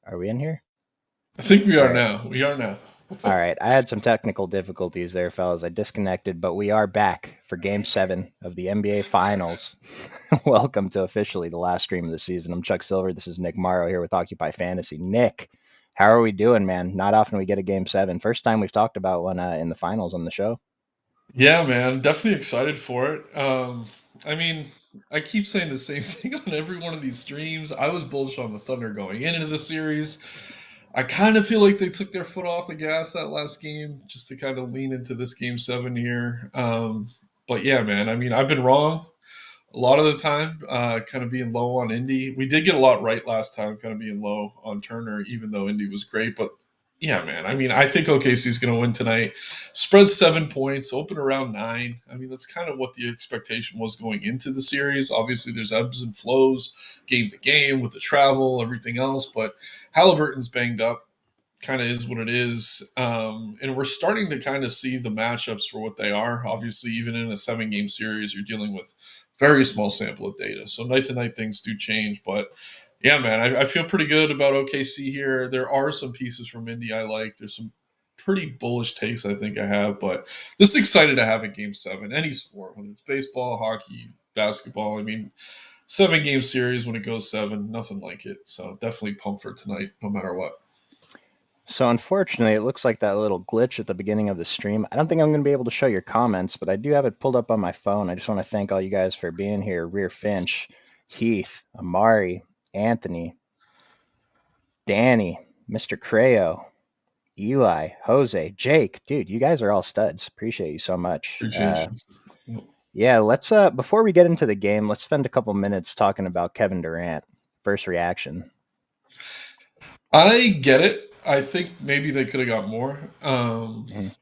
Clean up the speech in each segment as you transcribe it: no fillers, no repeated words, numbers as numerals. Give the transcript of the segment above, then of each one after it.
Are we in here? I think we All are right. now. We are now. All right. I had some technical difficulties there, fellas. I disconnected, but we are back for game 7 of the NBA Finals. Welcome to officially the last stream of the season. I'm Chuck Silver. This is Nick Marro here with Occupy Fantasy. Nick, how are we doing, man? Not often we get a game 7. First time we've talked about one in the finals on the show. Yeah, man. Definitely excited for it. I mean, I keep saying the same thing on every one of these streams. I was bullish on the Thunder going into the series. I kind of feel like they took their foot off the gas that last game just to kind of lean into this game seven here. But yeah, man. I mean, I've been wrong a lot of the time, kind of being low on Indy. We did get a lot right last time, kind of being low on Turner, even though Indy was great. But yeah, man, I mean, I think OKC is going to win tonight. Spread 7 points, open around nine. I mean, that's kind of what the expectation was going into the series. Obviously, there's ebbs and flows game to game with the travel, everything else. But Halliburton's banged up, kind of is what it is. And we're starting to kind of see the matchups for what they are. Obviously, even in a 7 game series, you're dealing with very small sample of data. So night to night things do change. But yeah, man, I feel pretty good about OKC here. There are some pieces from Indy I like. There's some pretty bullish takes I think I have, but just excited to have a game seven. Any sport, whether it's baseball, hockey, basketball. I mean, 7 game series when it goes seven, nothing like it. So definitely pumped for tonight, no matter what. So unfortunately, it looks like that little glitch at the beginning of the stream. I don't think I'm going to be able to show your comments, but I do have it pulled up on my phone. I just want to thank all you guys for being here. Rear Finch, Heath, Amari, Anthony, Danny, Mr. Creo, Eli, Jose, Jake. Dude, you guys are all studs. Appreciate you so much. Appreciate you. Yeah, let's before we get into the game, let's spend a couple minutes talking about Kevin Durant. First reaction. I get it. I think maybe they could have got more. Mhm.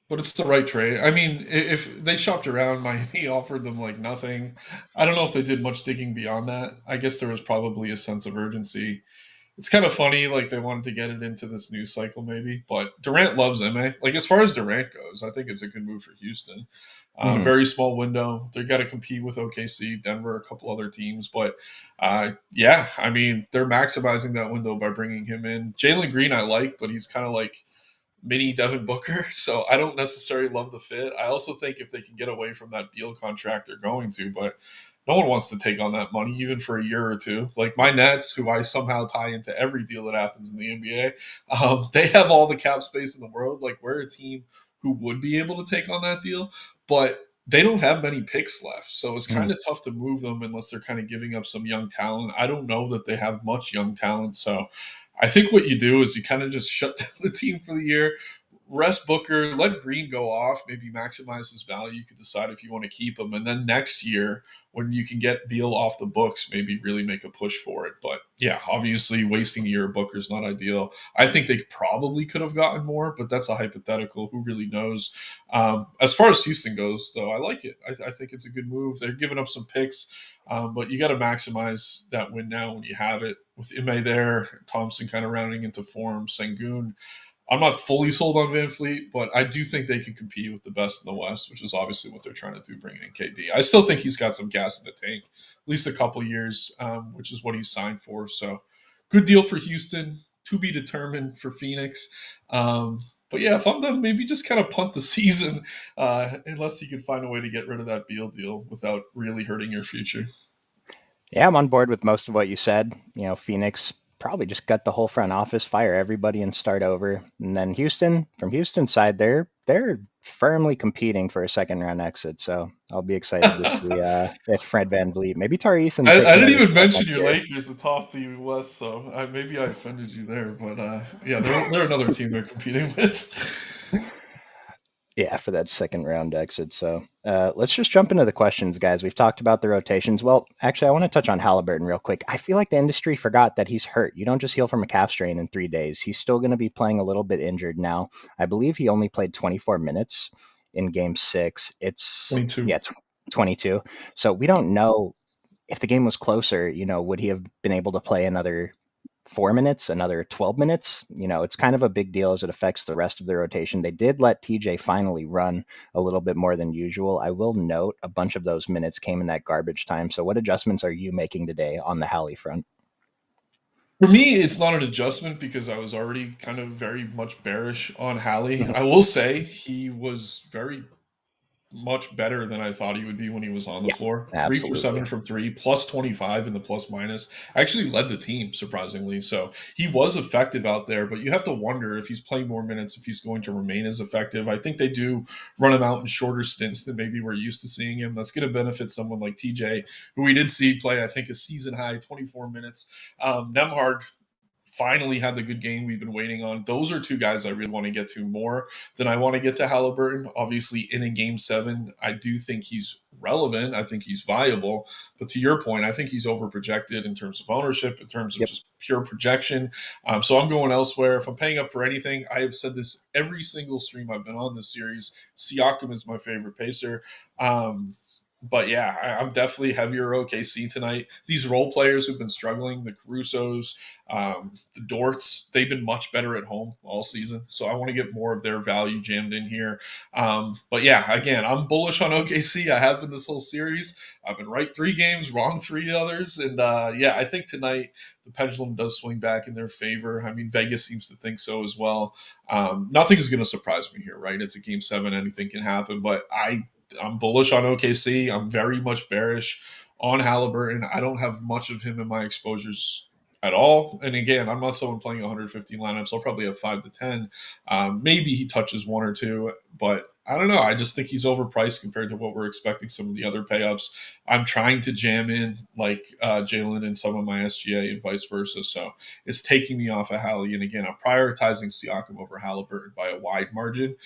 But it's the right trade. I mean, if they shopped around, Miami offered them like nothing. I don't know if they did much digging beyond that. I guess there was probably a sense of urgency. It's kind of funny, like they wanted to get it into this news cycle, maybe. But Durant loves MA. Like as far as Durant goes, I think it's a good move for Houston. Mhm. Very small window. They got to compete with OKC, Denver, a couple other teams. But yeah, I mean, they're maximizing that window by bringing him in. Jalen Green, I like, but he's kind of like mini Devin Booker, so I don't necessarily love the fit. I also think if they can get away from that Beal contract, they're going to, but no one wants to take on that money, even for a year or two. Like my Nets, who I somehow tie into every deal that happens in the NBA, they have all the cap space in the world. Like we're a team who would be able to take on that deal, but they don't have many picks left. So it's kind Mhm. of tough to move them unless they're kind of giving up some young talent. I don't know that they have much young talent. So I think what you do is you kind of just shut down the team for the year, rest Booker, let Green go off, maybe maximize his value. You could decide if you want to keep him. And then next year, when you can get Beal off the books, maybe really make a push for it. But yeah, obviously wasting a year of Booker is not ideal. I think they probably could have gotten more, but that's a hypothetical. Who really knows? As far as Houston goes, though, I like it. I think it's a good move. They're giving up some picks, but you got to maximize that win now when you have it. With Ime there, Thompson kind of rounding into form, Sengun. I'm not fully sold on Van Fleet, but I do think they can compete with the best in the West, which is obviously what they're trying to do, bringing in KD. I still think he's got some gas in the tank, at least a couple years, which is what he's signed for. So, good deal for Houston. To be determined for Phoenix. But yeah, if I'm them, maybe just kind of punt the season, unless you could find a way to get rid of that Beal deal without really hurting your future. Yeah, I'm on board with most of what you said. You know, Phoenix probably just gut the whole front office, fire everybody, and start over. And then Houston, from Houston's side, they're firmly competing for a second round exit. So I'll be excited to see if Fred Van Vliet, maybe Tari Eason takes I didn't another even step mention next your year. Lakers atop the West, so maybe I offended you there. But yeah, they're another team they're competing with. Yeah, for that second round exit. So let's just jump into the questions, guys. We've talked about the rotations. Well, actually, I want to touch on Halliburton real quick. I feel like the industry forgot that he's hurt. You don't just heal from a calf strain in 3 days. He's still going to be playing a little bit injured now. I believe he only played 24 minutes in game six. It's, 22. yeah, 22. So we don't know if the game was closer, would he have been able to play another 4 minutes, another 12 minutes? It's kind of a big deal as it affects the rest of the rotation. They did let TJ finally run a little bit more than usual. I will note a bunch of those minutes came in that garbage time. So, what adjustments are you making today on the Halley front? For me, it's not an adjustment because I was already kind of very much bearish on Hallie. Mhm. I will say he was very much better than I thought he would be when he was on the Yeah, floor. 3 for 7 absolutely. from three, plus 25 in the plus minus. Actually led the team, surprisingly. So he was effective out there, but you have to wonder if he's playing more minutes, if he's going to remain as effective. I think they do run him out in shorter stints than maybe we're used to seeing him. That's going to benefit someone like TJ, who we did see play, I think, a season high 24 minutes. Nemhard finally had the good game we've been waiting on. Those are two guys I really want to get to more than I want to get to Halliburton. Obviously, in a game seven, I do think he's relevant. I think he's viable. But to your point, I think he's overprojected in terms of ownership, in terms of Yep. just pure projection. So I'm going elsewhere. If I'm paying up for anything, I have said this every single stream I've been on this series. Siakam is my favorite pacer. But yeah, I'm definitely heavier OKC tonight. These role players who've been struggling, the Carusos, the Dorts, they've been much better at home all season. So I want to get more of their value jammed in here. But yeah, again, I'm bullish on OKC. I have been this whole series. I've been right 3 games, wrong 3 others. And yeah, I think tonight the pendulum does swing back in their favor. I mean, Vegas seems to think so as well. Nothing is going to surprise me here, right? It's a game seven, anything can happen. But I'm bullish on OKC. I'm very much bearish on Halliburton. I don't have much of him in my exposures at all. And again, I'm not someone playing 150 lineups. I'll probably have 5 to 10. Maybe he touches one or two, but I don't know. I just think he's overpriced compared to what we're expecting some of the other payups. I'm trying to jam in like Jalen and some of my SGA and vice versa. So it's taking me off of Hallie. And again, I'm prioritizing Siakam over Halliburton by a wide margin.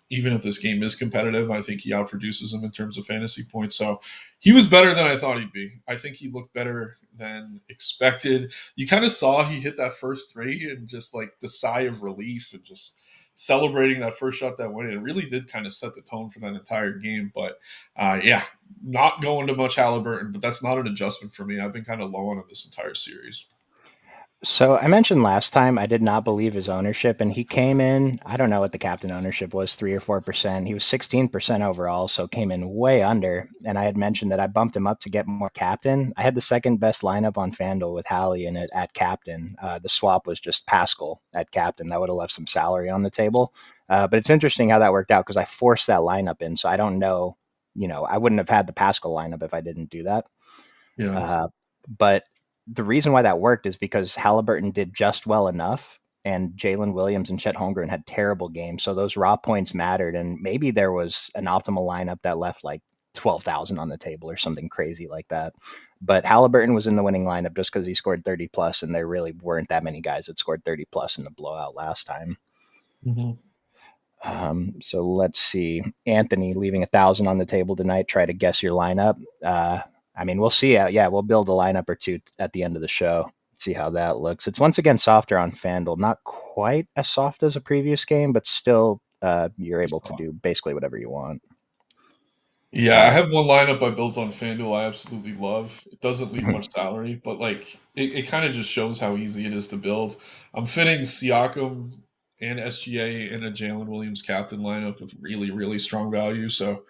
Even if this game is competitive, I think he outproduces him in terms of fantasy points. So he was better than I thought he'd be. I think he looked better than expected. You kind of saw he hit that first three and just like the sigh of relief and just celebrating that first shot that went in. It really did kind of set the tone for that entire game. But yeah, not going to much Halliburton, but that's not an adjustment for me. I've been kind of low on him this entire series. So I mentioned last time I did not believe his ownership, and he came in. I don't know what the captain ownership was, 3 or 4%. He was 16% overall, so came in way under. And I had mentioned that I bumped him up to get more captain. I had the second best lineup on FanDuel with Hallie in it at captain. The swap was just Pascal at captain. That would have left some salary on the table. But it's interesting how that worked out because I forced that lineup in, so I don't know. I wouldn't have had the Pascal lineup if I didn't do that. Yeah. Uh, but the reason why that worked is because Halliburton did just well enough, and Jalen Williams and Chet Holmgren had terrible games. So those raw points mattered, and maybe there was an optimal lineup that left like 12,000 on the table or something crazy like that. But Halliburton was in the winning lineup just because he scored 30 plus, and there really weren't that many guys that scored 30 plus in the blowout last time. Mhm. So let's see. Anthony leaving 1,000 on the table tonight. Try to guess your lineup. I mean, we'll see. Yeah, we'll build a lineup or two at the end of the show. See how that looks. It's once again softer on FanDuel. Not quite as soft as a previous game, but still, you're able to do basically whatever you want. Yeah, I Uh, have one lineup I built on FanDuel I absolutely love. It doesn't leave much salary, but like it kind of just shows how easy it is to build. I'm fitting Siakam and SGA in a Jalen Williams captain lineup with really, really strong value. So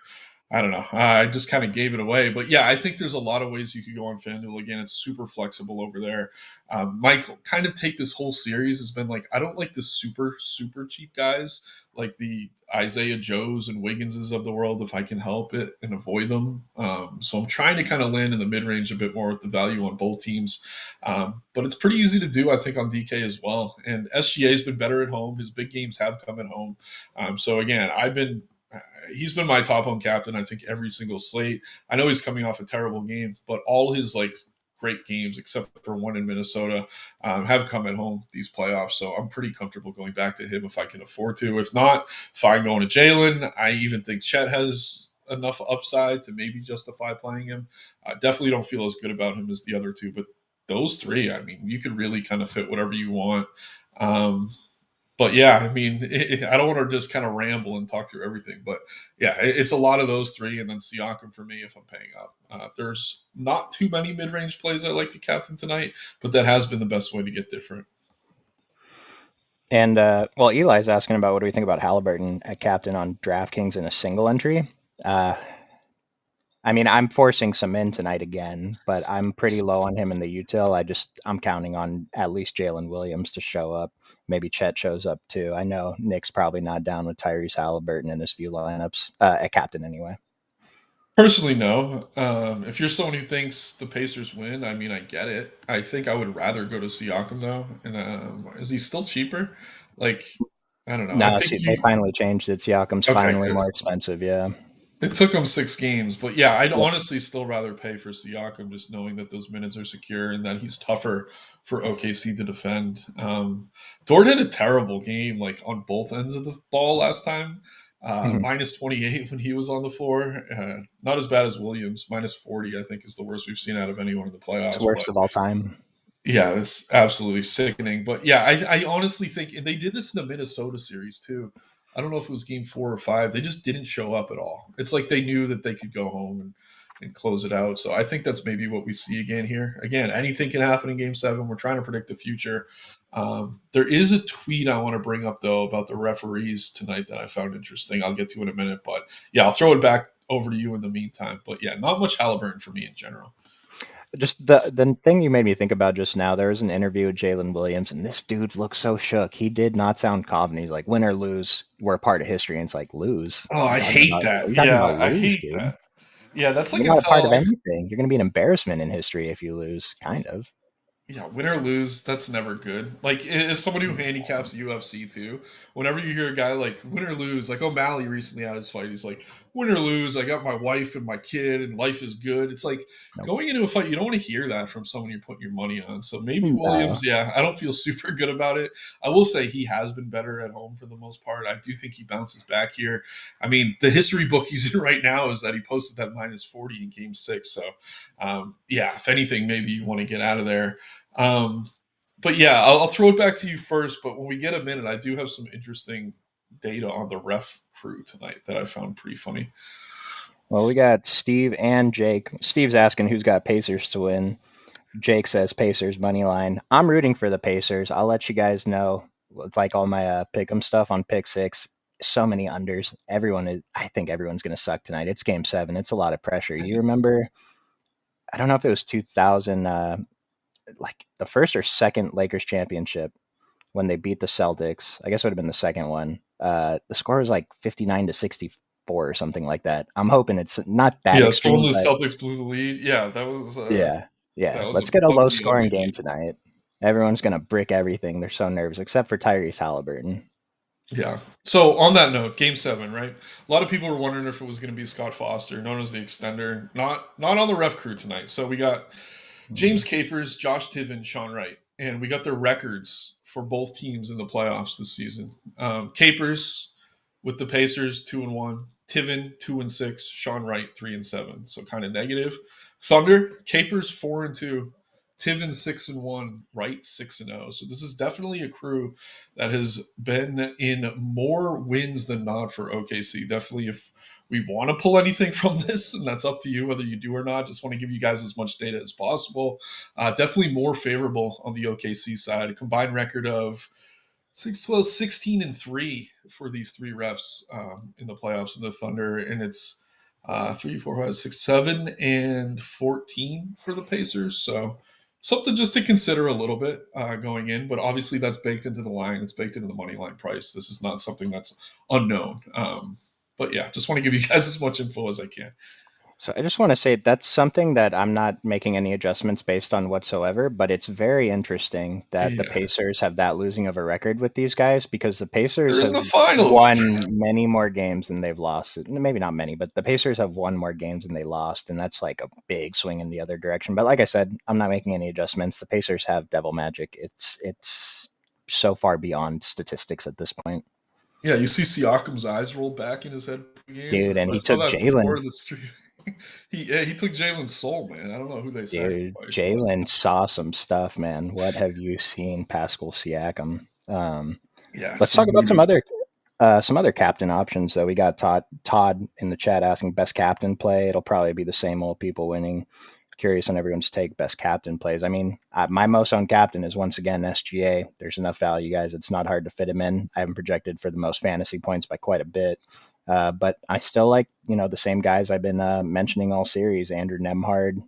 I don't know. I just kind of gave it away. But yeah, I think there's a lot of ways you could go on FanDuel. Again, it's super flexible over there. My kind of take this whole series has been like, I don't like the super, super cheap guys like the Isaiah Joes and Wigginses of the world if I can help it and avoid them. So I'm trying to kind of land in the mid range a bit more with the value on both teams. But it's pretty easy to do, I think, on DK as well. And SGA's been better at home. His big games have come at home. So again, he's been my top home captain, I think, every single slate. I know he's coming off a terrible game, but all his like great games, except for one in Minnesota, have come at home these playoffs. So I'm pretty comfortable going back to him if I can afford to. If not, fine going to Jalen. I even think Chet has enough upside to maybe justify playing him. I definitely don't feel as good about him as the other two, but those three, I mean, you could really kind of fit whatever you want. Um, but yeah, I mean, I don't want to just kind of ramble and talk through everything, but yeah, it's a lot of those three, and then Siakam for me if I'm paying up. There's not too many mid-range plays I like to captain tonight, but that has been the best way to get different. and well, Eli's asking about what do we think about Halliburton at captain on DraftKings in a single entry. Uh, I mean, I'm forcing some in tonight again, but I'm pretty low on him in the util. I'm counting on at least Jalen Williams to show up. Maybe Chet shows up too. I know Nick's probably not down with Tyrese Halliburton in his few lineups, at captain anyway. Personally, no. If you're someone who thinks the Pacers win, I mean, I get it. I think I would rather go to Siakam though. And is he still cheaper? Like, I don't know. I No, think see, they you. finally changed it. Siakam's Okay, finally good. more expensive. Yeah. It took him 6 games, but yeah, I'd Yep. honestly still rather pay for Siakam, just knowing that those minutes are secure and that he's tougher for OKC to defend. Dort had a terrible game, like on both ends of the ball last time. Mhm. Minus 28 when he was on the floor. Not as bad as Williams. Minus 40, I think, is the worst we've seen out of anyone in the It's playoffs. But worst of all time. yeah, it's absolutely sickening. But yeah, I honestly think, and they did this in the Minnesota series too. I don't know if it was game 4 or 5. They just didn't show up at all. It's like they knew that they could go home and close it out. So I think that's maybe what we see again here. Again, anything can happen in game 7. We're trying to predict the future. There is a tweet I want to bring up, though, about the referees tonight that I found interesting. I'll get to in a minute. But yeah, I'll throw it back over to you in the meantime. But yeah, not much Halliburton for me in general. Just the thing you made me think about just now, there was an interview with Jalen Williams, and this dude looked so shook. He did not sound confident. He's like, "Win or lose, we're a part of history." And it's like, lose? Oh, I hate What are that. you talking Yeah, about? I Lose, hate dude. that. Yeah, that's like You're not a part until of anything. You're going to be an embarrassment in history if you lose, kind of. yeah, win or lose, that's never good. Like, as someone who handicaps UFC too, whenever you hear a guy like win or lose, like O'Malley recently had his fight, he's like, win or lose, I got my wife and my kid, and life is good. It's like Nope. going into a fight, you don't want to hear that from someone you're putting your money on. So maybe Williams, No. yeah, I don't feel super good about it. I will say he has been better at home for the most part. I do think he bounces back here. I mean, the history book he's in right now is that he posted that minus 40 in game 6. So, yeah, if anything, maybe you want to get out of there. Um, but yeah, I'll throw it back to you first. But when we get a minute, I do have some interesting data on the ref crew tonight that I found pretty funny. Well, we got Steve and Jake. Steve's asking who's got Pacers to win. Jake says Pacers money line. I'm rooting for the Pacers. I'll let you guys know. With like all my pick'em stuff on pick six, so many unders. Everyone is. I think everyone's gonna suck tonight. It's game 7. It's a lot of pressure. You remember? I don't know if it was 2000, like the first or second Lakers championship when they beat the Celtics. I guess it would have been the second one. The score was like 59 to 64 or something like that. I'm hoping it's not that Yeah, so when extreme, the but Celtics blew the lead, yeah, yeah, that yeah. was Let's an get a low ugly, scoring ugly game game. tonight. Everyone's gonna brick everything. They're so nervous, except for Tyrese Halliburton. Yeah. So on that note, Game 7, right? A lot of people were wondering if it was going to be Scott Foster, known as the extender. Not on the ref crew tonight. So we got James Mhm. Capers, Josh Tiven, Sean Wright, and we got their records for both teams in the playoffs this season. Capers with the Pacers 2-1, Tiven 2-6, Sean Wright 3-7. So kind of negative. Thunder Capers 4-2, Tiven 6-1, Wright 6-0. So this is definitely a crew that has been in more wins than not for OKC. Definitely, if we want to pull anything from this, and that's up to you whether you do or not. Just want to give you guys as much data as possible. Definitely more favorable on the OKC side. A combined record of 6, 12, 16-3 for these three refs in the playoffs in the Thunder, and it's 3, 4, 5, 6, 7, and 14 for the Pacers. So something just to consider a little bit going in, but obviously that's baked into the line. It's baked into the money line price. This is not something that's unknown. But yeah, just want to give you guys as much info as I can. So I just want to say that's something that I'm not making any adjustments based on whatsoever, but it's very interesting that the Yeah, Pacers have that losing of a record with these guys because the Pacers they're in have the finals. won many more games than they've lost. Maybe not many, but the Pacers have won more games than they lost, and that's like a big swing in the other direction. But like I said, I'm not making any adjustments. The Pacers have devil magic. It's so far beyond statistics at this point, Yeah, you see Siakam's eyes roll back in his head game. dude. And I he saw took that before Jalen. the stream. He took Jalen's soul, man. I don't know who they Dude, sacrificed, but Jalen saw some stuff, man. What have you seen, Pascal Siakam? yeah, Let's some talk about voodoo. some other captain options. Though we got Todd in the chat asking best captain play. It'll probably be the same old people winning. curious on everyone's take best captain plays. I mean, my most owned captain is once again SGA. There's enough value, guys. It's not hard to fit him in. I haven't projected for the most fantasy points by quite a bit. But I still like, the same guys I've been mentioning all series. Andrew Nemhard,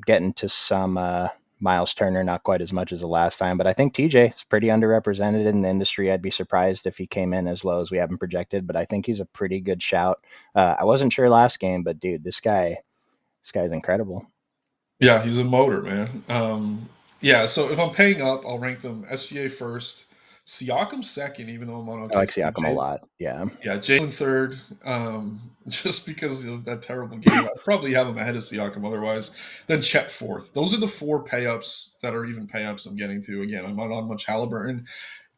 getting to some Miles Turner, not quite as much as the last time, but I think TJ is pretty underrepresented in the industry. I'd be surprised if he came in as low as we haven't projected, but I think he's a pretty good shout. I wasn't sure last game, but dude, this guy's incredible. Yeah, he's a motor, man. Yeah, so if I'm paying up, I'll rank them SGA first, Siakam second, even though I'm on I like OKC. Siakam a lot. Yeah. Yeah, Jalen third, just because of that terrible game. I'd probably have him ahead of Siakam otherwise. Then Chet fourth. Those are the four pay ups that are even pay ups I'm getting to. Again, I'm not on much Halliburton.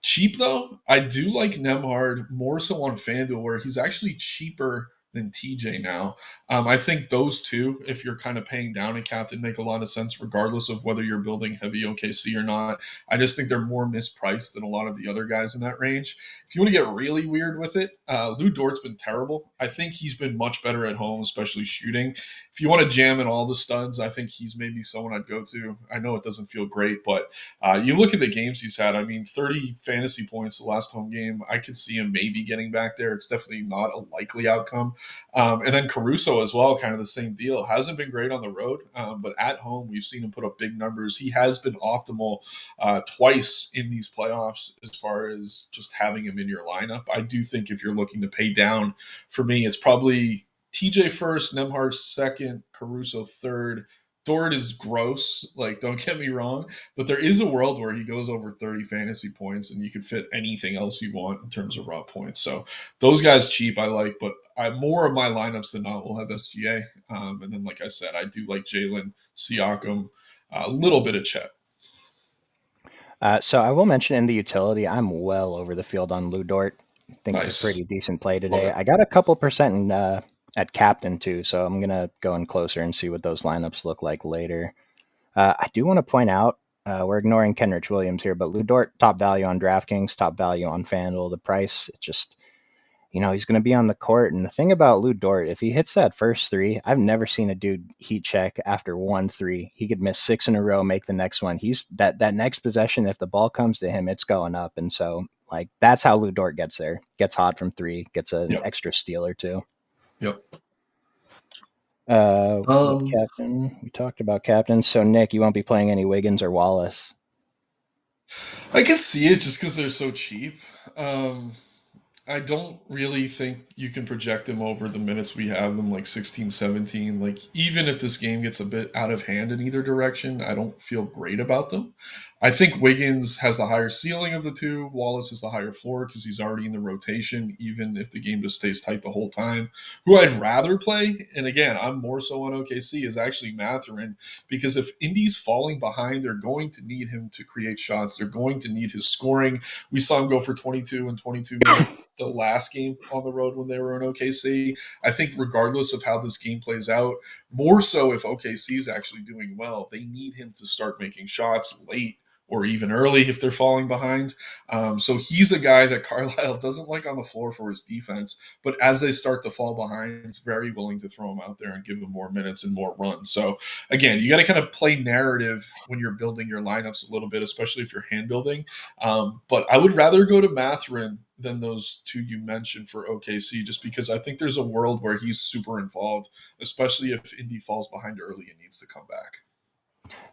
Cheap though, I do like Nemhard more so on FanDuel, where he's actually cheaper than TJ now. I think those two, if you're kind of paying down a captain, make a lot of sense, regardless of whether you're building heavy OKC or not. I just think they're more mispriced than a lot of the other guys in that range. If you want to get really weird with it, Lou Dort's been terrible. I think he's been much better at home, especially shooting. If you want to jam in all the studs, I think he's maybe someone I'd go to. I know it doesn't feel great, but you look at the games he's had. I mean, 30 fantasy points the last home game. I could see him maybe getting back there. It's definitely not a likely outcome. And then Caruso as well, kind of the same deal. Hasn't been great on the road, but at home we've seen him put up big numbers. He has been optimal twice in these playoffs as far as just having him in your lineup. I do think if you're looking to pay down, for me, it's probably TJ first, Nemhard second, Caruso third. Dort is gross. Like, don't get me wrong, but there is a world where he goes over 30 fantasy points and you could fit anything else you want in terms of raw points. So those guys cheap I like, but more of my lineups than not will have SGA. And then, like I said, I do like Jalen, Siakam, a little bit of Chet. So I will mention in the utility, I'm well over the field on Lou Dort. I think it's a Nice. pretty decent play Love today. it. I got a couple percent at captain too, so I'm gonna go in closer and see what those lineups look like later. I do want to point out we're ignoring Kenrich Williams here, but Lou Dort top value on DraftKings, top value on FanDuel. The price, it just he's going to be on the court. And the thing about Lou Dort, if he hits that first three, I've never seen a dude heat check after 1 3. He could miss six in a row, make the next one. He's that next possession. If the ball comes to him, it's going up. And so like that's how Lou Dort gets there. Gets hot from three, gets an Yep. extra steal or two. Yep. What Um, captain? We talked about captains. So Nick, you won't be playing any Wiggins or Wallace. I can see it just because they're so cheap. Um, I don't really think you can project them over the minutes we have them, like 16, 17. Like, even if this game gets a bit out of hand in either direction, I don't feel great about them. I think Wiggins has the higher ceiling of the two. Wallace is the higher floor because he's already in the rotation, even if the game just stays tight the whole time. Who I'd rather play, and again, I'm more so on OKC, is actually Matherin, because if Indy's falling behind, they're going to need him to create shots. They're going to need his scoring. We saw him go for 22 and 22 minutes the last game on the road when they were in OKC. I think regardless of how this game plays out, more so if OKC is actually doing well, they need him to start making shots late or even early if they're falling behind. So he's a guy that Carlisle doesn't like on the floor for his defense, but as they start to fall behind, he's very willing to throw him out there and give him more minutes and more runs. So again, you got to kind of play narrative when you're building your lineups a little bit, especially if you're hand building. But I would rather go to Matherin than those two you mentioned for OKC, just because I think there's a world where he's super involved, especially if Indy falls behind early and needs to come back.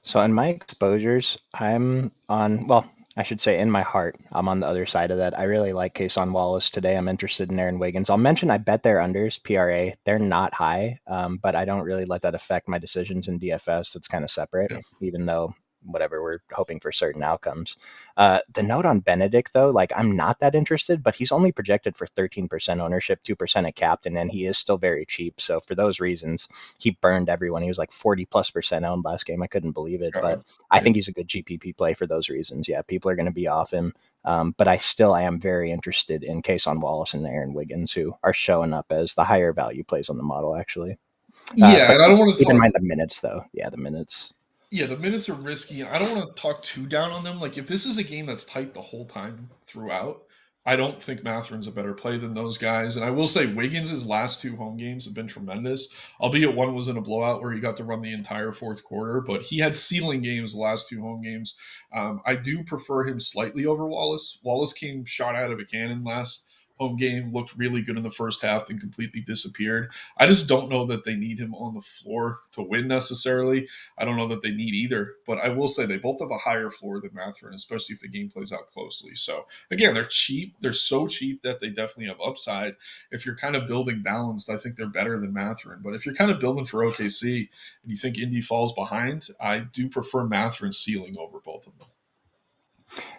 So in my exposures, I'm on, well, I should say in my heart, I'm on the other side of that. I really like Kason Wallace today. I'm interested in Aaron Wiggins. I'll mention I bet their unders, PRA. They're not high, but I don't really let that affect my decisions in DFS. It's kind of separate, Yeah. even though whatever we're hoping for certain outcomes. The note on Benedict though, like I'm not that interested, but he's only projected for 13% ownership, 2% at captain, and he is still very cheap. So for those reasons, he burned everyone. He was like 40+% owned last game. I couldn't believe it, God. but I Yeah. think he's a good GPP play for those reasons. Yeah, people are going to be off him. But I am very interested in Kason Wallace and Aaron Wiggins, who are showing up as the higher value plays on the model, actually. Yeah, But and I don't want to keep in talk. mind the minutes, though. Yeah, the minutes. Yeah, the minutes are risky. I don't want to talk too down on them. Like, if this is a game that's tight the whole time throughout, I don't think Matherin's a better play than those guys. And I will say Wiggins' last two home games have been tremendous, albeit one was in a blowout where he got to run the entire fourth quarter, but he had ceiling games the last two home games. I do prefer him slightly over Wallace. Wallace came shot out of a cannon last home game, looked really good in the first half, and completely disappeared. I just don't know that they need him on the floor to win necessarily. I don't know that they need either, but I will say they both have a higher floor than Matherin, especially if the game plays out closely. So again, they're cheap. They're so cheap that they definitely have upside. If you're kind of building balanced, I think they're better than Matherin. But if you're kind of building for OKC and you think Indy falls behind, I do prefer Matherin's ceiling over both of them.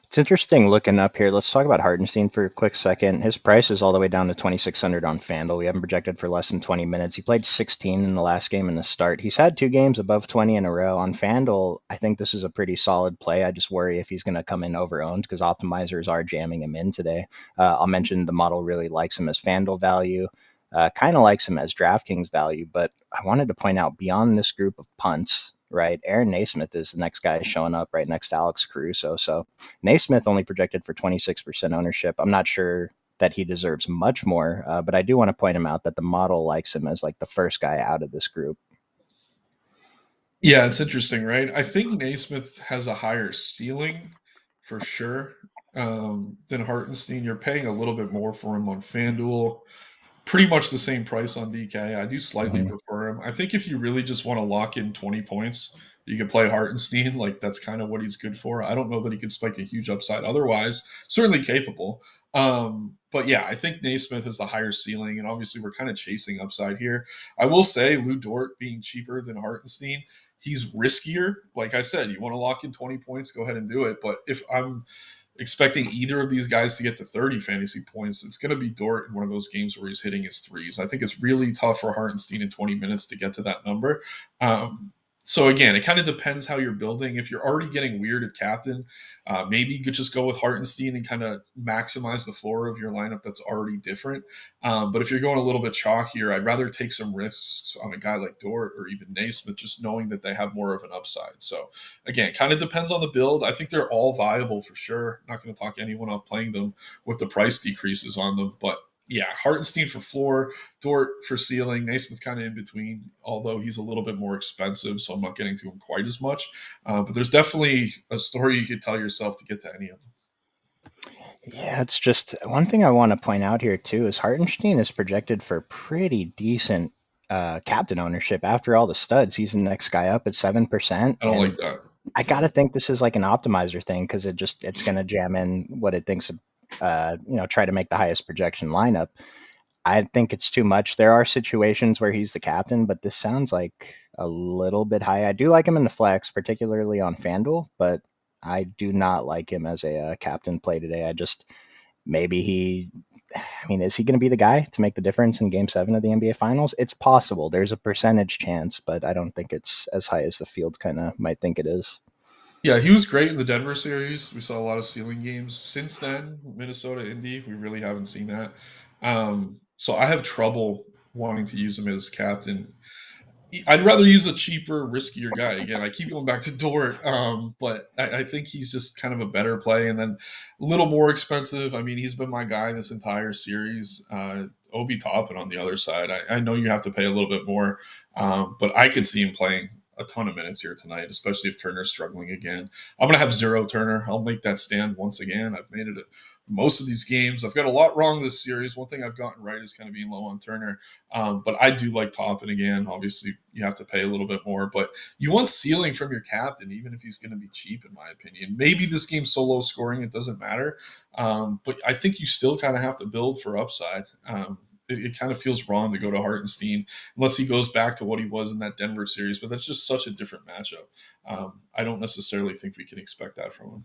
It's interesting looking up here. Let's talk about Hartenstein for a quick second. His price is all the way down to 2,600 on FanDuel. We haven't projected for less than 20 minutes. He played 16 in the last game in the start. He's had two games above 20 in a row. On FanDuel, I think this is a pretty solid play. I just worry if he's going to come in over owned because optimizers are jamming him in today. I'll mention the model really likes him as FanDuel value. Kind of likes him as DraftKings value, but I wanted to point out beyond this group of punts, right? Aaron Naismith is the next guy showing up right next to Alex Caruso. So Naismith only projected for 26% ownership. I'm not sure that he deserves much more, but I do want to point him out that the model likes him as like the first guy out of this group. Yeah, it's interesting, right? I think Naismith has a higher ceiling for sure than Hartenstein. You're paying a little bit more for him on FanDuel. Pretty much the same price on DK. I do slightly Mm-hmm. prefer him. I think if you really just want to lock in 20 points, you can play Hartenstein. Like that's kind of what he's good for. I don't know that he could spike a huge upside otherwise. Certainly capable. But yeah, I think Naismith is the higher ceiling, and obviously we're kind of chasing upside here. I will say Lou Dort being cheaper than Hartenstein, he's riskier. Like I said, you want to lock in 20 points, go ahead and do it. But if I'm expecting either of these guys to get to 30 fantasy points, it's going to be Dort in one of those games where he's hitting his threes. I think it's really tough for Hartenstein in 20 minutes to get to that number. So again, it kind of depends how you're building. If you're already getting weird at captain, maybe you could just go with Hartenstein and kind of maximize the floor of your lineup that's already different. But if you're going a little bit chalkier, I'd rather take some risks on a guy like Dort or even Naismith, just knowing that they have more of an upside. So again, it kind of depends on the build. I think they're all viable for sure. I'm not going to talk anyone off playing them with the price decreases on them, but yeah, Hartenstein for floor, Dort for ceiling, Naismith kind of in between, although he's a little bit more expensive, so I'm not getting to him quite as much. But there's definitely a story you could tell yourself to get to any of them. Yeah, it's just one thing I want to point out here too is Hartenstein is projected for pretty decent captain ownership after all the studs. He's the next guy up at 7%, I don't like and that. I gotta think this is like an optimizer thing because it's gonna jam in what it thinks, try to make the highest projection lineup. I think it's too much. There are situations where he's the captain, but this sounds like a little bit high. I do like him in the flex, particularly on FanDuel, but I do not like him as a captain play today. I just maybe I mean, is he going to be the guy to make the difference in Game 7 of the NBA Finals? It's possible. There's a percentage chance, but I don't think it's as high as the field kind of might think it is. Yeah, he was great in the Denver series. We saw a lot of ceiling games. Since then, Minnesota, Indy, we really haven't seen that. So I have trouble wanting to use him as captain. I'd rather use a cheaper, riskier guy. Again, I keep going back to Dort, but I think he's just kind of a better play. And then a little more expensive. I mean, he's been my guy this entire series. Obi Toppin on the other side. I know you have to pay a little bit more, but I could see him playing a ton of minutes here tonight, especially if Turner's struggling again. I'm going to have zero Turner. I'll make that stand once again. I've made it most of these games. I've got a lot wrong this series. One thing I've gotten right is kind of being low on Turner. But I do like Toppin again. Obviously, you have to pay a little bit more, but you want ceiling from your captain, even if he's going to be cheap, in my opinion. Maybe this game's so low scoring, it doesn't matter. But I think you still kind of have to build for upside. It kind of feels wrong to go to Hartenstein unless he goes back to what he was in that Denver series, but that's just such a different matchup. I don't necessarily think we can expect that from him.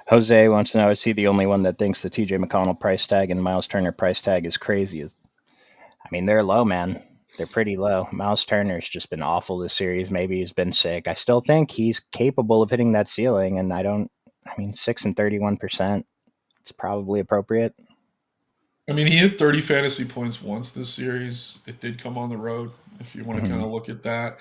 Jose wants to know, is he the only one that thinks the TJ McConnell price tag and Miles Turner price tag is crazy? I mean, they're low, man. They're pretty low. Miles Turner's just been awful this series. Maybe he's been sick. I still think he's capable of hitting that ceiling, and I mean, 6 and 31%. It's probably appropriate. I mean, he hit 30 fantasy points once this series. It did come on the road, if you want to kind Hmm. of look at that.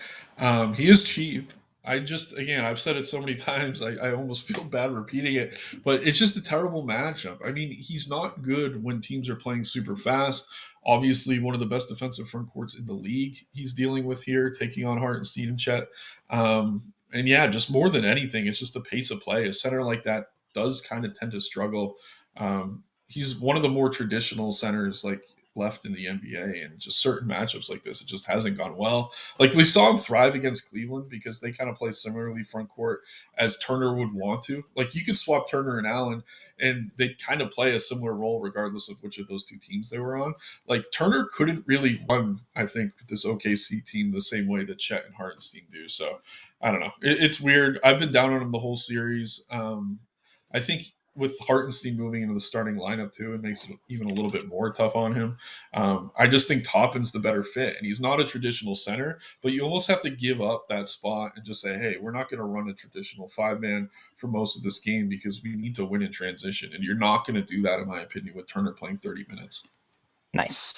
He is cheap. I just, again, I've said it so many times, I almost feel bad repeating it, but it's just a terrible matchup. I mean, he's not good when teams are playing super fast. Obviously, one of the best defensive front courts in the league he's dealing with here, taking on Hartenstein and Chet. And yeah, just more than anything, it's just the pace of play. A center like that does kind of tend to struggle. He's one of the more traditional centers like left in the NBA, and just certain matchups like this, it just hasn't gone well. Like we saw him thrive against Cleveland because they kind of play similarly front court as Turner would want to. Like you could swap Turner and Allen, and they'd kind of play a similar role regardless of which of those two teams they were on. Like Turner couldn't really run, I think, this OKC team the same way that Chet and Hartenstein do. So I don't know. It's weird. I've been down on him the whole series. I think with Hartenstein moving into the starting lineup too, it makes it even a little bit more tough on him. I just think Toppin's the better fit, and he's not a traditional center, but you almost have to give up that spot and just say, hey, we're not going to run a traditional 5-man for most of this game because we need to win in transition, and you're not going to do that, in my opinion, with Turner playing 30 minutes. Nice.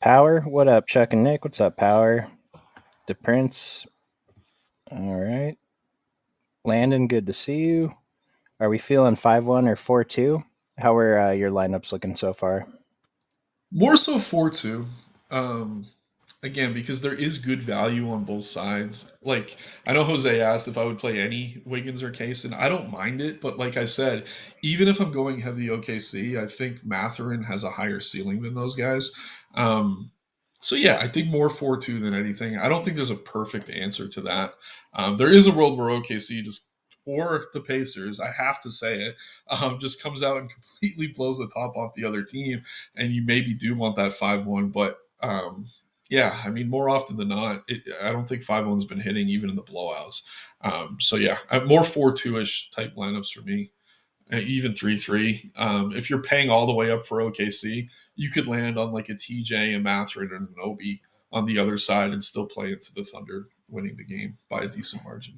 Power, what up, Chuck and Nick? What's up, Power? The Prince. All right. Landon, good to see you. Are we feeling 5-1 or 4-2? How are your lineups looking so far? More so 4-2. Um, Again, because there is good value on both sides. Like, I know Jose asked if I would play any Wiggins or Case, and I don't mind it. But like I said, even if I'm going heavy OKC, I think Matherin has a higher ceiling than those guys. Um, so yeah, I think more 4-2 than anything. I don't think there's a perfect answer to that. There is a world where OKC just, or the Pacers, I have to say it, just comes out and completely blows the top off the other team, and you maybe do want that 5-1, but yeah, I mean, more often than not, I don't think 5-1's been hitting even in the blowouts. So yeah, more 4-2 ish type lineups for me, even 3-3. If you're paying all the way up for OKC, you could land on like a TJ, a Matherin, and an Obi on the other side and still play into the Thunder winning the game by a decent margin.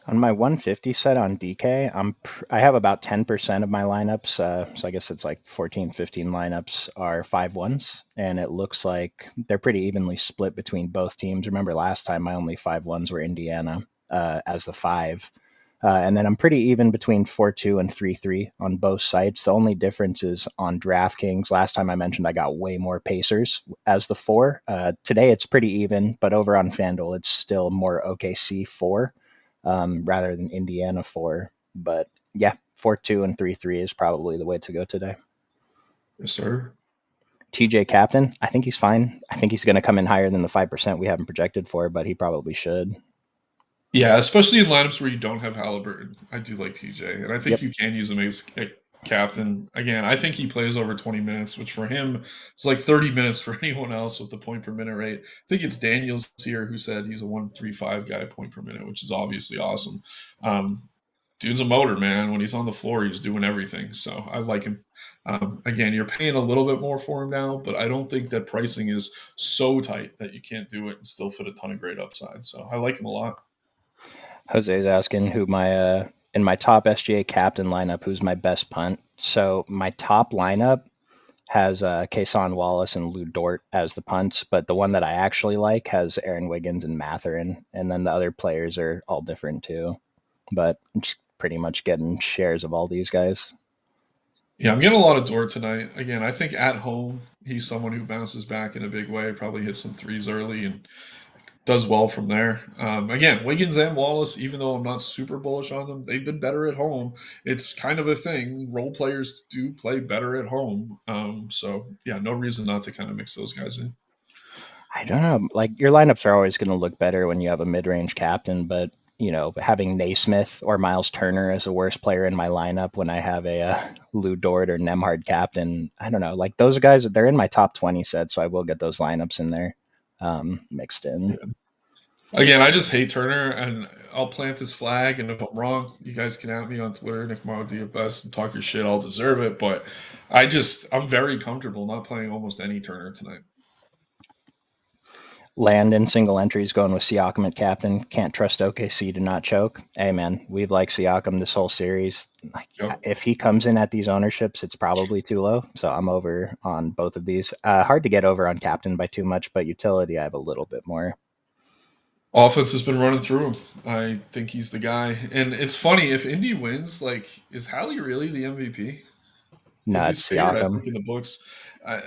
On my 150 set on DK, I have about 10% of my lineups. So I guess it's like 14, 15 lineups are 5-1s, and it looks like they're pretty evenly split between both teams. Remember last time my only 5-1s were Indiana as the 5. And then I'm pretty even between 4-2 and 3-3 on both sites. The only difference is on DraftKings. Last time I mentioned I got way more Pacers as the 4. Today it's pretty even, but over on FanDuel it's still more OKC 4 rather than Indiana 4. But yeah, 4-2 and 3-3 is probably the way to go today. Yes, sir. TJ Captain, I think he's fine. I think he's going to come in higher than the 5% we haven't projected for, but he probably should. Yeah, especially in lineups where you don't have Halliburton. I do like TJ, and I think Yep. you can use him as a captain. Again, I think he plays over 20 minutes, which for him is like 30 minutes for anyone else with the point per minute rate. I think it's Daniels here who said he's a 135 guy point per minute, which is obviously awesome. Um, Dude's a motor, man. When he's on the floor, he's doing everything. So I like him. Again, you're paying a little bit more for him now, but I don't think that pricing is so tight that you can't do it and still fit a ton of great upside. So I like him a lot. Jose's asking who my in my top SGA captain lineup, who's my best punt. So my top lineup has Kason Wallace and Lou Dort as the punts, but the one that I actually like has Aaron Wiggins and Matherin, and then the other players are all different too. But I'm just pretty much getting shares of all these guys. Yeah, I'm getting a lot of Dort tonight. Again, I think at home, he's someone who bounces back in a big way, probably hits some threes early and does well from there. Again, Wiggins and Wallace, even though I'm not super bullish on them, they've been better at home. It's kind of a thing. Role players do play better at home. So, yeah, no reason not to kind of mix those guys in. I don't know. Like your lineups are always going to look better when you have a mid-range captain, but having Naismith or Miles Turner as the worst player in my lineup when I have a Lou Dort or Nemhard captain, I don't know. Like those guys, they're in my top 20 set, so I will get those lineups in there mixed in. Yeah. Again, I just hate Turner, and I'll plant this flag. And if I'm wrong, you guys can at me on Twitter, Nick Marro DFS, and talk your shit. I'll deserve it. But I'm very comfortable not playing almost any Turner tonight. Landon single entries going with Siakam at captain. Can't trust OKC to not choke. Hey man, we've liked Siakam this whole series. Like, Yep. if he comes in at these ownerships, it's probably too low. So I'm over on both of these. Hard to get over on captain by too much, but utility I have a little bit more. Offense has been running through him. I think he's the guy. And it's funny, if Indy wins, like, is Hallie really the MVP? Because No, he's it's favored, I Siakam. think, in the books.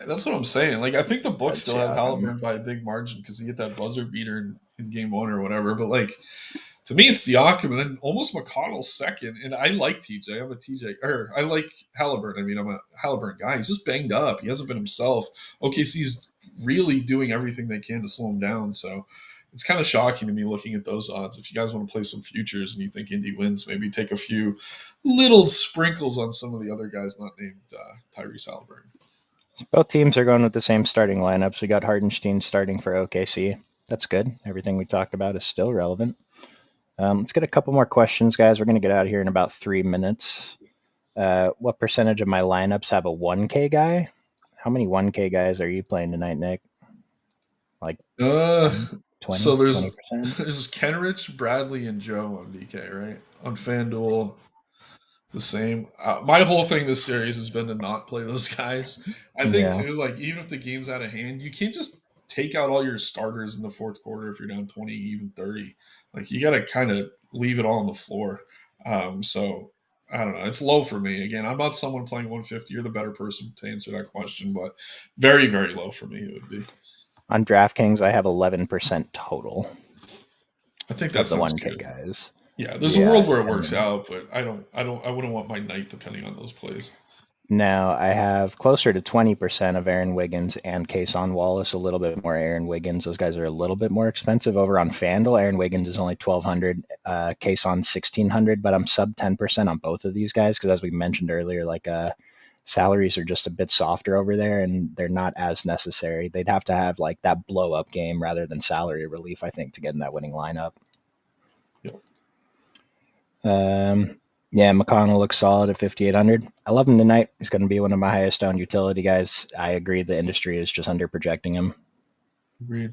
That's what I'm saying. Like, I think the books It's still have Siakam. Halliburton by a big margin because he hit that buzzer beater in game one or whatever. But like, to me, it's Siakam, and then almost McConnell's second. And I like TJ. I'm a TJ, or I like Halliburton. I mean, I'm a Halliburton guy. He's just banged up. He hasn't been himself. OKC's really doing everything they can to slow him down. So it's kind of shocking to me looking at those odds. If you guys want to play some futures and you think Indy wins, maybe take a few little sprinkles on some of the other guys not named Tyrese Halliburton. Both teams are going with the same starting lineups. We got Hardenstein starting for OKC. That's good. Everything we talked about is still relevant. Let's get a couple more questions, guys. We're going to get out of here in about 3 minutes. What percentage of my lineups have a 1K guy? How many 1K guys are you playing tonight, Nick? Like Uh, 10, so 20, there's 20%? there's Kenrich, Bradley, and Joe on DK, right? On FanDuel, the same. My whole thing this series has been to not play those guys. I think Yeah. too, like even if the game's out of hand, you can't just take out all your starters in the fourth quarter if you're down 20, even 30. Like you got to kind of leave it all on the floor. So I don't know. It's low for me. Again, I'm not someone playing 150. You're the better person to answer that question, but very, very low for me. It would be. On DraftKings, I have 11% total I think that of the sounds 1K good. guys. Yeah, there's a Yeah. world where it works And out, but I wouldn't want my night depending on those plays. now I have closer to 20% of Aaron Wiggins and Kason Wallace, a little bit more Aaron Wiggins. Those guys are a little bit more expensive over on FanDuel. Aaron Wiggins is only 1,200, Kason 1,600, but I'm sub 10% on both of these guys because, as we mentioned earlier, salaries are just a bit softer over there and they're not as necessary. They'd have to have like that blow up game rather than salary relief, I think, to get in that winning lineup. Yep, Um, yeah, McConnell looks solid at 5,800. I love him tonight. He's going to be one of my highest owned utility guys. I agree the industry is just under projecting him. agreed.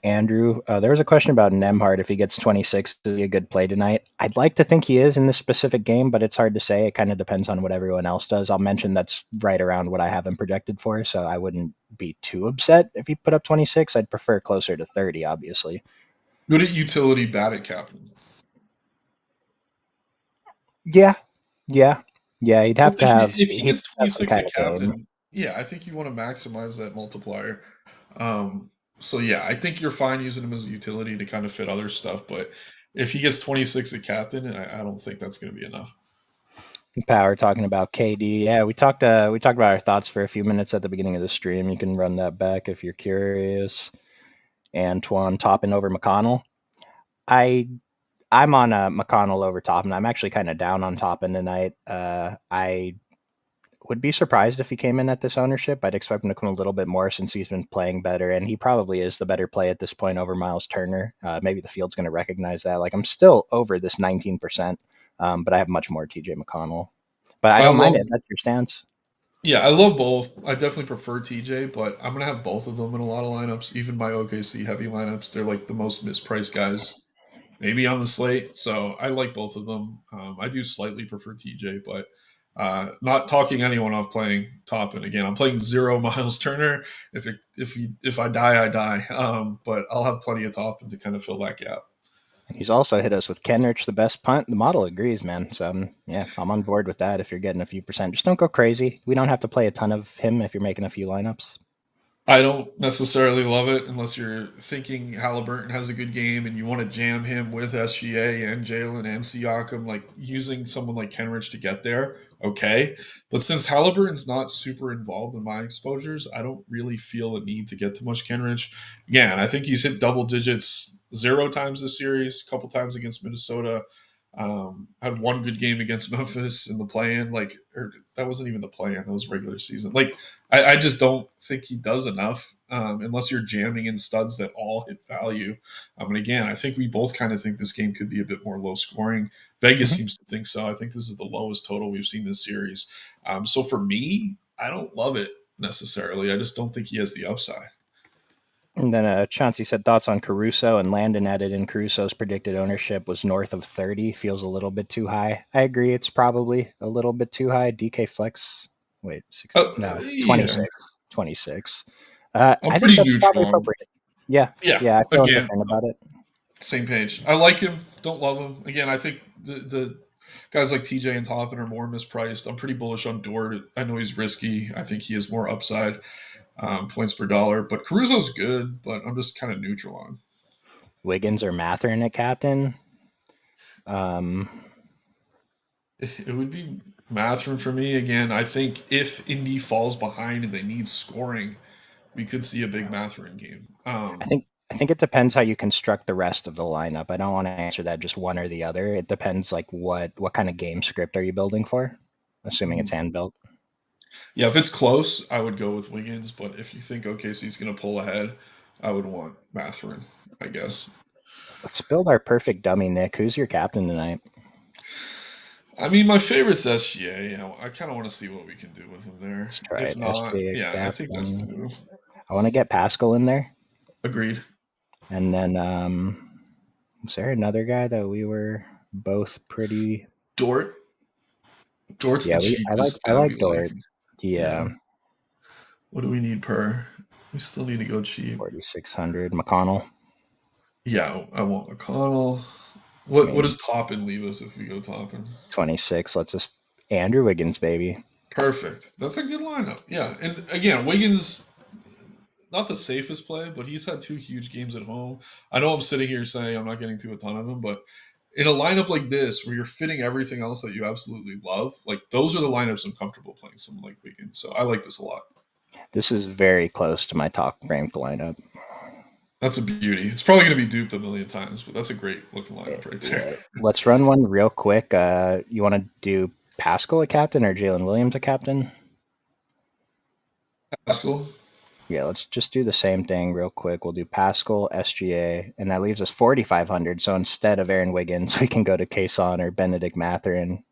Andrew, there was a question about Nemhard. If he gets 26, is he a good play tonight? I'd like to think he is in this specific game, but it's hard to say. It kind of depends on what everyone else does. I'll mention that's right around what I have him projected for, so I wouldn't be too upset if he put up 26. I'd prefer closer to 30, obviously. Good at utility, bad at captain. Yeah, yeah, yeah. He'd Well, have to have if he he'd gets have some 26 kind at of game. captain, yeah, I think you want to maximize that multiplier. So yeah, I think you're fine using him as a utility to kind of fit other stuff, but if he gets 26 at captain, I don't think that's going to be enough. Power talking about KD. Yeah, we talked about our thoughts for a few minutes at the beginning of the stream. You can run that back if you're curious. Antoine topping over McConnell. I I'm on a McConnell over Toppin. I'm actually kind of down on Toppin tonight. I would be surprised if he came in at this ownership. I'd expect him to come a little bit more since he's been playing better, and he probably is the better play at this point over Miles Turner. Maybe the field's going to recognize that. Like I'm still over this 19%, but I have much more TJ McConnell. But I I don't mind love it. That's your stance. Yeah, I love both. I definitely prefer TJ, but I'm gonna have both of them in a lot of lineups. Even my OKC heavy lineups, they're like the most mispriced guys maybe on the slate. So I like both of them. I do slightly prefer TJ, but not talking anyone off playing top. And again, I'm playing zero Miles Turner. If I die, I die. But I'll have plenty of top to kind of fill that gap. He's also hit us with Kenrich, the best punt. The model agrees, man. So yeah, I'm on board with that. If you're getting a few percent, just don't go crazy. We don't have to play a ton of him if you're making a few lineups. I don't necessarily love it unless you're thinking Halliburton has a good game and you want to jam him with SGA and Jalen and Siakam, like using someone like Kenrich to get there. Okay. But since Halliburton's not super involved in my exposures, I don't really feel a need to get too much Kenrich. Again, I think he's hit double digits 0 times this series, a couple times against Minnesota. Had one good game against Memphis in the play-in, or that wasn't even the play-in; that was regular season. I just don't think he does enough unless you're jamming in studs that all hit value. And again, I think we both kind of think this game could be a bit more low scoring. Vegas Mm-hmm. seems to think so. I think this is the lowest total we've seen this series. So for me, I don't love it necessarily. I just don't think he has the upside. And then Chauncey said thoughts on Caruso, and Landon added in Caruso's predicted ownership was north of 30. Feels a little bit too high. I agree. It's probably a little bit too high. DK Flex. Wait, 60. No, Yeah, 26. 26. I'm I think pretty that's probably neutral on appropriate. Yeah, Yeah, yeah, I feel again, indifferent about it. same page. I like him. Don't love him. Again, I think the guys like TJ and Toppin are more mispriced. I'm pretty bullish on Dort. I know he's risky. I think he has more upside, points per dollar. But Caruso's good, but I'm just kind of neutral on him. Wiggins or Matherin at captain. Um, It would be Mathurin for me again. I think if Indy falls behind and they need scoring, we could see a big Mathurin game. I think it depends how you construct the rest of the lineup. I don't want to answer that just one or the other. It depends like what kind of game script are you building for, assuming it's hand built. Yeah, if it's close, I would go with Wiggins. But if you think OKC's going to pull ahead, I would want Mathurin, I guess. Let's build our perfect dummy, Nick. Who's your captain tonight? I mean, my favorite's SGA. I kind of want to see what we can do with him there. Let's try If it. not, SJ yeah, I think that's the captain. move. I want to get Pascal in there, Agreed. and then was there another guy that we were both pretty? Dort. Dort's the Yeah, we cheapest I guy we like like. Dort. Yeah, Yeah. What do we need per? We still need to go cheap. 4,600. McConnell. Yeah, I want McConnell. I What mean, does Toppin leave us if we go Toppin? 26. Let's just Andrew Wiggins, baby. Perfect. That's a good lineup. Yeah, and again, Wiggins not the safest play, but he's had two huge games at home. I know I'm sitting here saying I'm not getting to a ton of him, but in a lineup like this where you're fitting everything else that you absolutely love, like those are the lineups I'm comfortable playing someone like Wiggins. So I like this a lot. This is very close to my top ranked lineup. That's a beauty. It's probably going to be duped a million times, but that's a great looking lineup right there. Yeah, let's run one real quick. You want to do Pascal a captain or Jalen Williams a captain? Pascal. Yeah, let's just do the same thing real quick. We'll do Pascal, SGA, and that leaves us 4,500. So instead of Aaron Wiggins, we can go to Kason or Benedict Mathurin.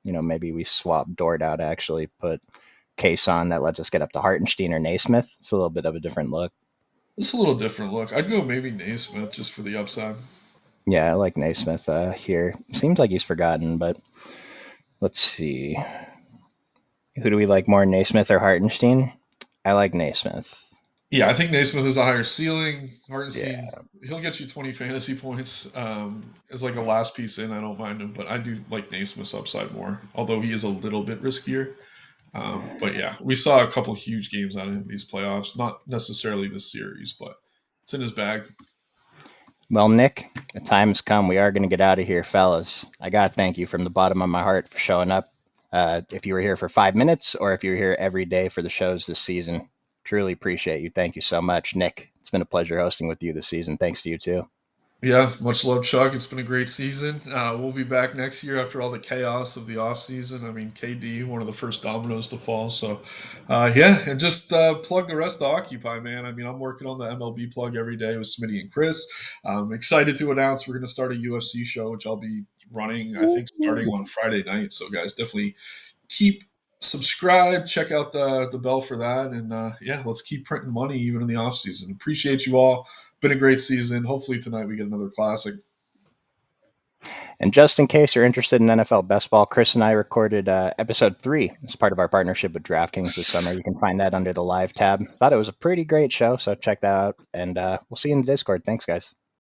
Maybe we swap Dort out, actually put Kason. That lets us get up to Hartenstein or Naismith. It's a little bit of a different look. It's a little different look. I'd go maybe Naismith just for the upside. Yeah, I like Naismith here. Seems like he's forgotten, but let's see. Who do we like more, Naismith or Hartenstein? I like Naismith. Yeah, I think Naismith has a higher ceiling. Hartenstein, Yeah. he'll get you 20 fantasy points. As like a last piece in, I don't mind him, but I do like Naismith's upside more, although he is a little bit riskier. But yeah, we saw a couple huge games out of him these playoffs. Not necessarily this series, but it's in his bag. Well, Nick, the time has come. We are going to get out of here, fellas. I got to thank you from the bottom of my heart for showing up. If you were here for 5 minutes or if you're here every day for the shows this season, truly appreciate you. Thank you so much, Nick. It's been a pleasure hosting with you this season. Thanks to you, too. Yeah, much love, Chuck. It's been a great season. We'll be back next year after all the chaos of the off season. I mean, KD, one of the first dominoes to fall. So, yeah, and just plug the rest of Occupy, man. I mean, I'm working on the MLB plug every day with Smitty and Chris. I'm excited to announce we're going to start a UFC show, which I'll be running, I think, starting on Friday night. So, guys, definitely keep subscribe, check out the bell for that, and yeah, let's keep printing money even in the off season. Appreciate you all. Been a great season. Hopefully tonight we get another classic. And just in case you're interested in NFL best ball, Chris and I recorded episode 3 as part of our partnership with DraftKings this summer. You can find that under the live tab. Thought it was a pretty great show, so check that out. And we'll see you in the Discord. Thanks, guys.